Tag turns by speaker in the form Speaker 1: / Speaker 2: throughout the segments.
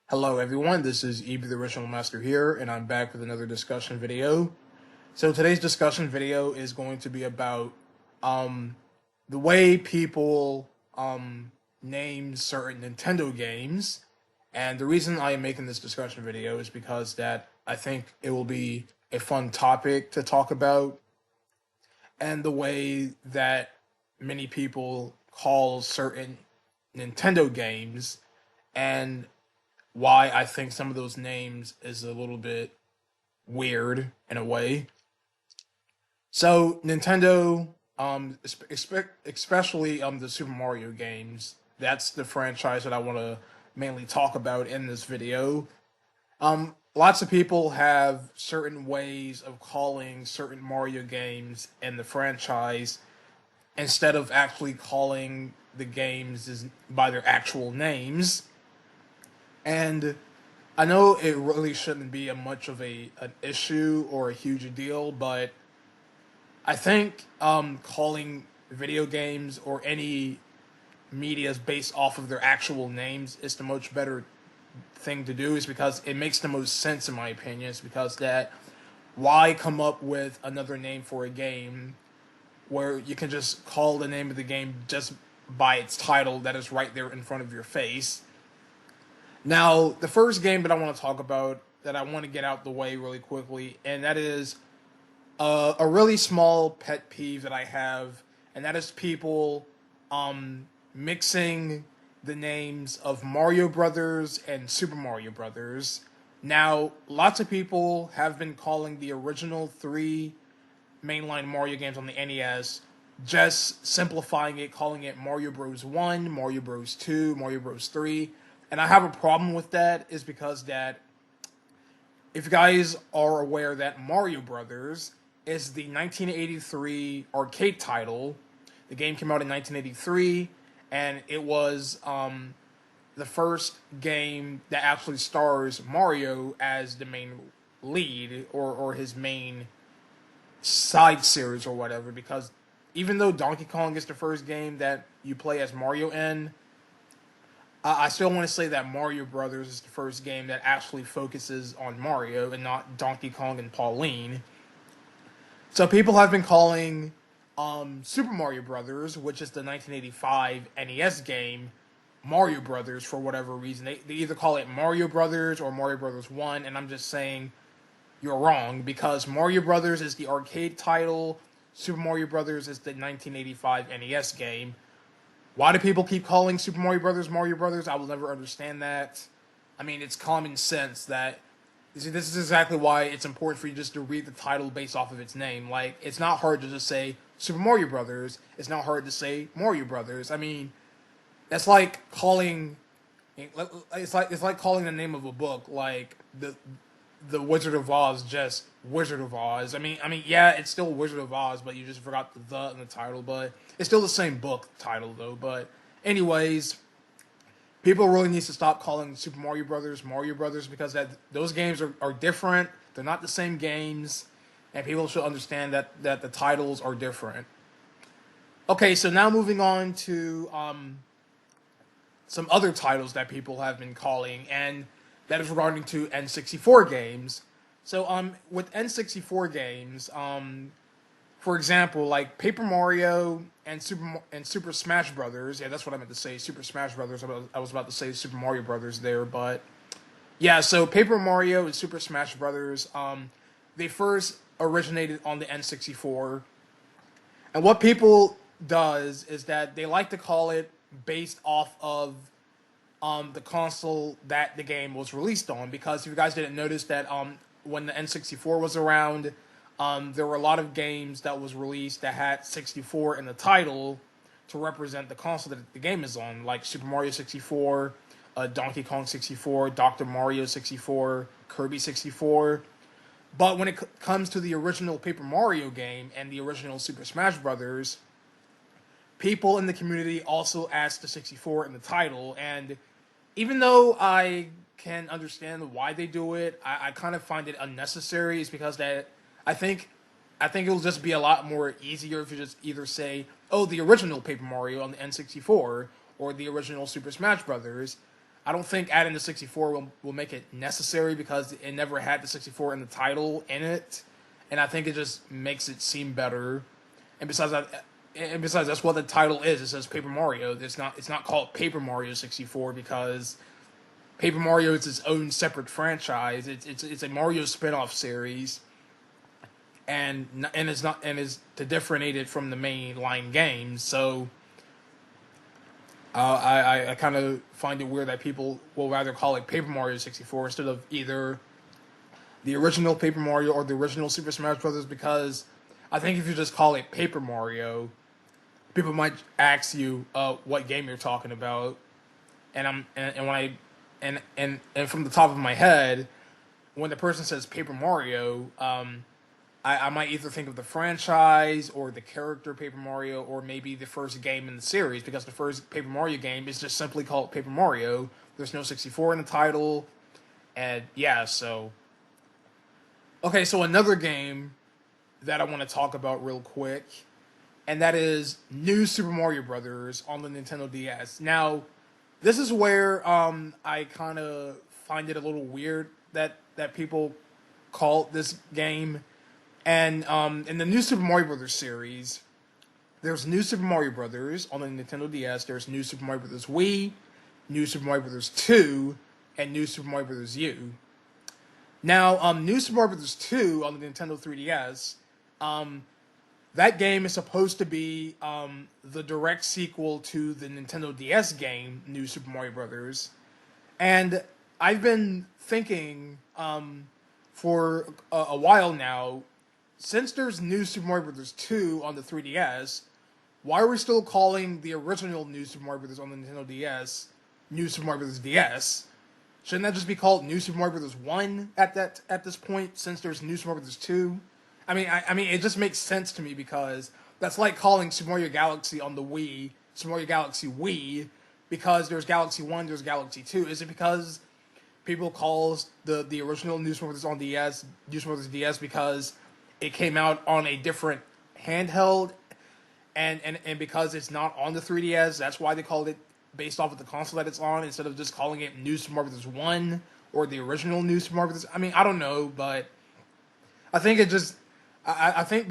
Speaker 1: Hello everyone, this is EB the Original Master here, and I'm back with another discussion video. So today's discussion video is going to be about the way people name certain Nintendo games. And the reason I am making this discussion video is because that I think it will be a fun topic to talk about, and the way that many people call certain Nintendo games, and why I think some of those names is a little bit weird in a way. So Nintendo, especially the Super Mario games, that's the franchise that I want to mainly talk about in this video. Lots of people have certain ways of calling certain Mario games in the franchise instead of actually calling the games by their actual names. And I know it really shouldn't be a much of an issue or a huge deal, but I think calling video games or any medias based off of their actual names is the much better thing to do, is because it makes the most sense in my opinion. It's because that why come up with another name for a game where you can just call the name of the game just by its title that is right there in front of your face. Now, the first game that I want to talk about, that I want to get out the way really quickly, and that is a really small pet peeve that I have, and that is people mixing the names of Mario Brothers and Super Mario Brothers. Now, lots of people have been calling the original three mainline Mario games on the NES, just simplifying it, calling it Mario Bros. 1, Mario Bros. 2, Mario Bros. 3. And I have a problem with that, is because that if you guys are aware that Mario Brothers is the 1983 arcade title. The game came out in 1983, and it was the first game that actually stars Mario as the main lead, or his main side series or whatever, because even though Donkey Kong is the first game that you play as Mario in, I still want to say that Mario Brothers is the first game that actually focuses on Mario and not Donkey Kong and Pauline. So people have been calling Super Mario Brothers, which is the 1985 NES game, Mario Brothers for whatever reason. They either call it Mario Brothers or Mario Brothers 1, and I'm just saying you're wrong, because Mario Brothers is the arcade title, Super Mario Brothers is the 1985 NES game. Why do people keep calling Super Mario Brothers Mario Brothers? I will never understand that. I mean, it's common sense that... See, this is exactly why it's important for you just to read the title based off of its name. Like, it's not hard to just say Super Mario Brothers. It's not hard to say Mario Brothers. I mean, that's like calling... It's like calling the name of a book, like the Wizard of Oz, just Wizard of Oz. I mean, yeah, it's still Wizard of Oz, but you just forgot the in the title. But it's still the same book title, though. But anyways, people really need to stop calling Super Mario Brothers Mario Brothers, because those games are different. They're not the same games, and people should understand that the titles are different. Okay, so now moving on to some other titles that people have been calling, and that is regarding to N64 games. So with N64 games, for example, like Paper Mario and Super Smash Brothers. Yeah, that's what I meant to say. Super Smash Brothers. I was about to say Super Mario Brothers there, but yeah. So Paper Mario and Super Smash Brothers. They first originated on the N64, and what people does is that they like to call it based off of the console that the game was released on. Because if you guys didn't notice that when the N64 was around, there were a lot of games that was released that had 64 in the title to represent the console that the game is on, like Super Mario 64, Donkey Kong 64, Dr. Mario 64, Kirby 64. But when it comes to the original Paper Mario game and the original Super Smash Brothers, people in the community also asked the 64 in the title, and even though I can understand why they do it, I kind of find it unnecessary. Is because that I think it'll just be a lot more easier if you just either say, oh, the original Paper Mario on the N64 or the original Super Smash Brothers. I don't think adding the 64 will make it necessary because it never had the 64 in the title in it, and I think it just makes it seem better. And besides, that's what the title is. It says Paper Mario. It's not called Paper Mario 64 because Paper Mario is its own separate franchise. It's a Mario spin-off series, and is to differentiate it from the mainline games. So I kind of find it weird that people will rather call it Paper Mario 64 instead of either the original Paper Mario or the original Super Smash Bros. Because I think if you just call it Paper Mario, people might ask you what game you're talking about, and from the top of my head, when the person says Paper Mario, I might either think of the franchise or the character Paper Mario or maybe the first game in the series, because the first Paper Mario game is just simply called Paper Mario. There's no 64 in the title, and yeah, so... Okay, so another game that I want to talk about real quick, and that is New Super Mario Brothers on the Nintendo DS. Now, this is where I kind of find it a little weird that people call this game. And in the New Super Mario Brothers series, there's New Super Mario Brothers on the Nintendo DS. There's New Super Mario Brothers Wii, New Super Mario Brothers 2, and New Super Mario Brothers U. Now, New Super Mario Brothers 2 on the Nintendo 3DS, that game is supposed to be the direct sequel to the Nintendo DS game, New Super Mario Brothers. And I've been thinking for a while now, since there's New Super Mario Bros. 2 on the 3DS, why are we still calling the original New Super Mario Bros. On the Nintendo DS New Super Mario Bros. DS? Shouldn't that just be called New Super Mario Bros. 1 at this point, since there's New Super Mario Bros. 2? I mean, it just makes sense to me because that's like calling Super Mario Galaxy on the Wii Super Mario Galaxy Wii, because there's Galaxy 1, there's Galaxy 2. Is it because people call the original New Super Mario Bros. On DS New Super Mario Bros. DS because it came out on a different handheld, and because it's not on the 3DS, that's why they called it based off of the console that it's on, instead of just calling it New Super Mario Bros. 1 or the original New Super Mario Bros. I mean, I don't know, but I think it just... I think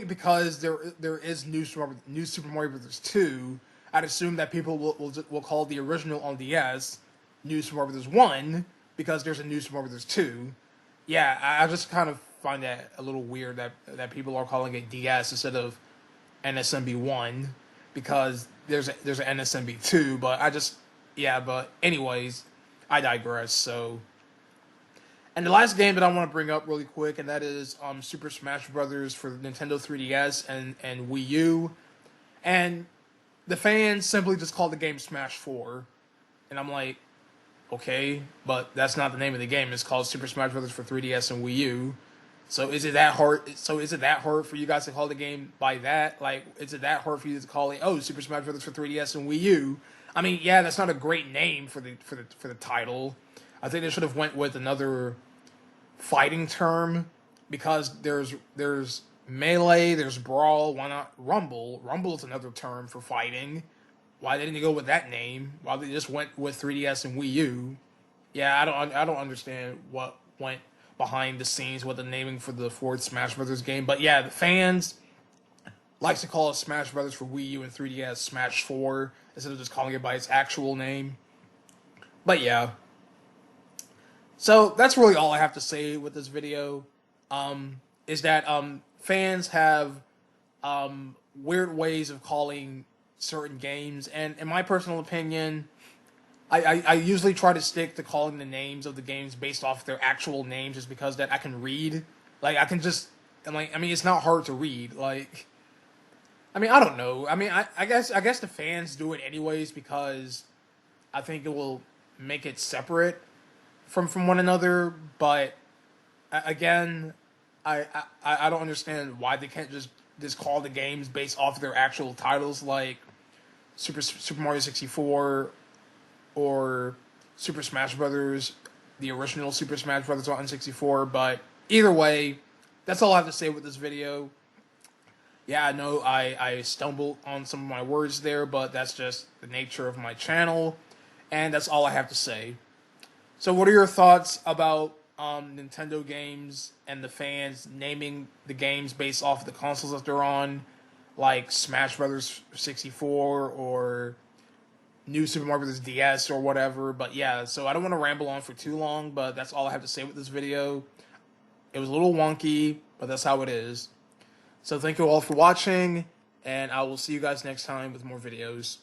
Speaker 1: because there is New Super Mario Bros. 2, I'd assume that people will call the original on DS New Super Mario Bros. 1 because there's a New Super Mario Bros. 2. Yeah, I just kind of find that a little weird that people are calling it DS instead of NSMB 1 because there's an NSMB 2. But anyways, I digress. So. And the last game that I want to bring up really quick, and that is Super Smash Brothers for Nintendo 3DS and Wii U. And the fans simply just called the game Smash 4. And I'm like, okay, but that's not the name of the game. It's called Super Smash Brothers for 3DS and Wii U. So is it that hard for you guys to call the game by that? Like, is it that hard for you to call it, Super Smash Brothers for 3DS and Wii U? I mean, yeah, that's not a great name for the title. I think they should have went with another fighting term, because there's Melee, there's Brawl. Why not Rumble? Rumble is another term for fighting. Why didn't they go with that name? Why they just went with 3DS and Wii U? Yeah, I don't understand what went behind the scenes with the naming for the fourth Smash Brothers game. But yeah, the fans likes to call it Smash Brothers for Wii U and 3DS Smash 4 instead of just calling it by its actual name. But yeah. So that's really all I have to say with this video. Is that fans have weird ways of calling certain games, and in my personal opinion, I usually try to stick to calling the names of the games based off their actual names, just because that I can read. Like, I can just, it's not hard to read. Like, I don't know. I guess the fans do it anyways because I think it will make it separate from one another. But again, I don't understand why they can't just call the games based off their actual titles, like Super Mario 64 or Super Smash Brothers, the original Super Smash Brothers on N64. But either way, that's all I have to say with this video. Yeah, I know I stumbled on some of my words there, but that's just the nature of my channel. And that's all I have to say. So, what are your thoughts about Nintendo games and the fans naming the games based off of the consoles that they're on, like Smash Brothers 64 or New Super Mario Bros. DS or whatever? But yeah, so I don't want to ramble on for too long, but that's all I have to say with this video. It was a little wonky, but that's how it is. So, thank you all for watching, and I will see you guys next time with more videos.